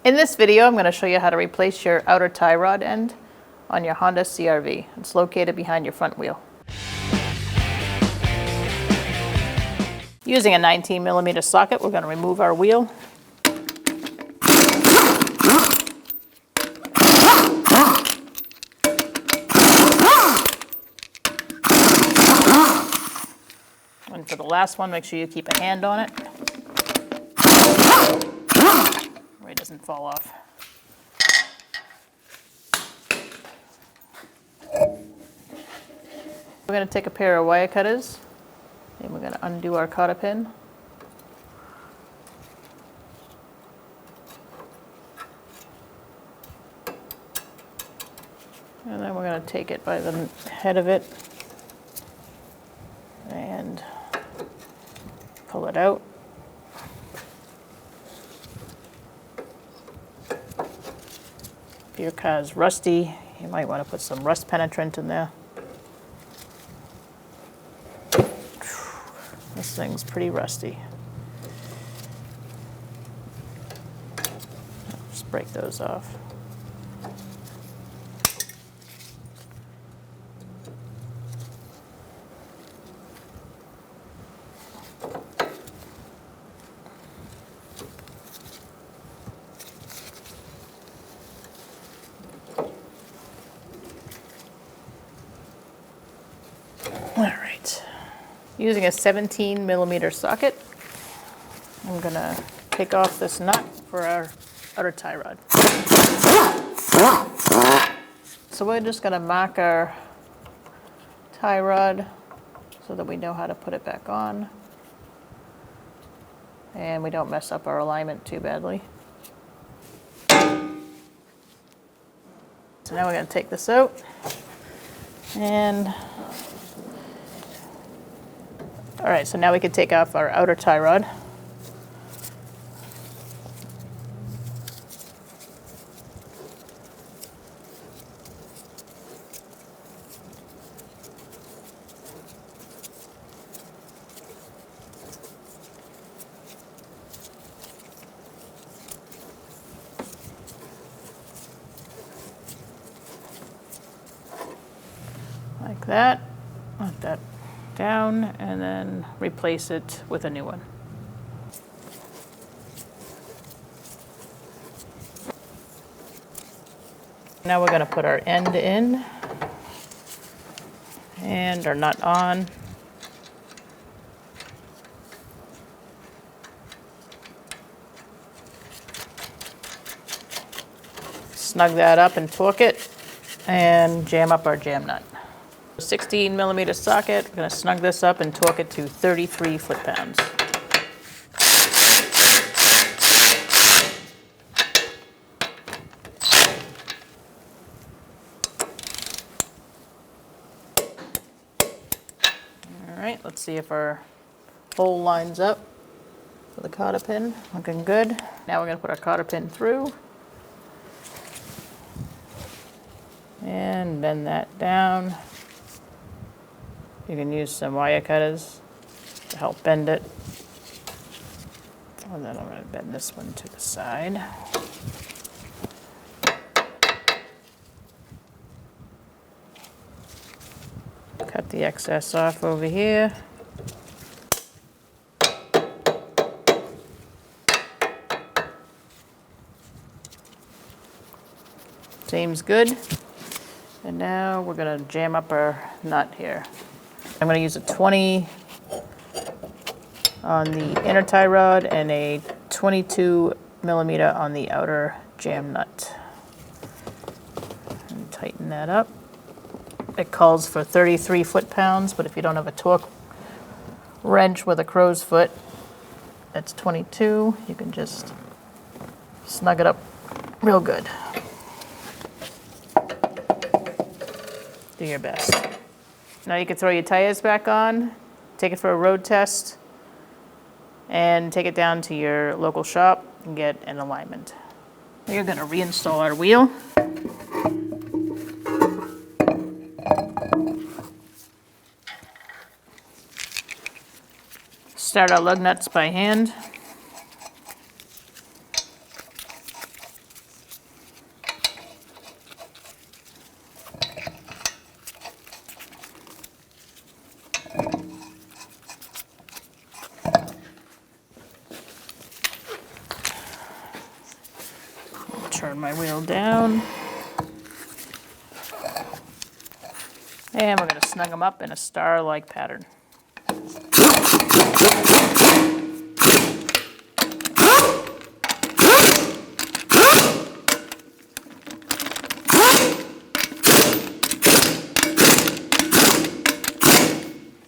In this video, I'm going to show you how to replace your outer tie rod end on your Honda CR-V. It's located behind your front wheel. Using a 19mm socket, we're going to remove our wheel. And for the last one, make sure you keep a hand on it, where it doesn't fall off. We're going to take a pair of wire cutters and we're going to undo our cotter pin. And then we're going to take it by the head of it and pull it out. If your car's rusty, you might want to put some rust penetrant in there. This thing's pretty rusty. Just break those off. All right. Using a 17mm socket, I'm going to take off this nut for our outer tie rod. So we're just going to mark our tie rod so that we know how to put it back on and we don't mess up our alignment too badly. So now we're going to take this out and all right, so now we can take off our outer tie rod. Like that. Let that down and then replace it with a new one. Now we're going to put our end in and our nut on. Snug that up and torque it and jam up our jam nut. 16mm socket, we're going to snug this up and torque it to 33 foot-pounds. All right, let's see if our hole lines up for the cotter pin. Looking good. Now we're going to put our cotter pin through and bend that down. You can use some wire cutters to help bend it. And then I'm going to bend this one to the side. Cut the excess off over here. Seems good. And now we're going to jam up our nut here. I'm going to use a 20 on the inner tie rod and a 22mm on the outer jam nut. And tighten that up. It calls for 33 foot-pounds, but if you don't have a torque wrench with a crow's foot, that's 22. You can just snug it up real good. Do your best. Now you can throw your tires back on, take it for a road test, and take it down to your local shop and get an alignment. We're going to reinstall our wheel. Start our lug nuts by hand. turn my wheel down. And we're going to snug them up in a star-like pattern.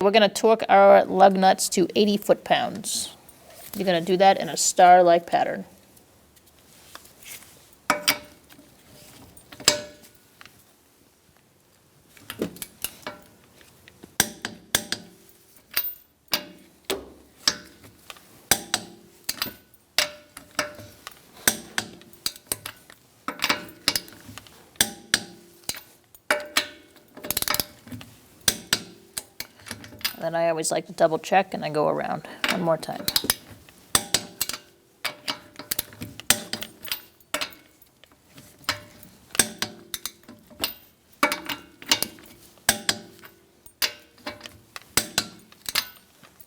We're going to torque our lug nuts to 80 foot-pounds. You're going to do that in a star-like pattern. Then I always like to double check and I go around one more time.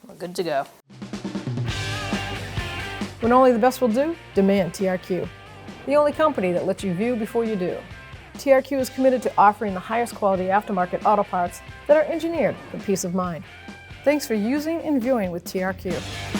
We're good to go. When only the best will do, demand TRQ. The only company that lets you view before you do. TRQ is committed to offering the highest quality aftermarket auto parts that are engineered for peace of mind. Thanks for using and viewing with TRQ.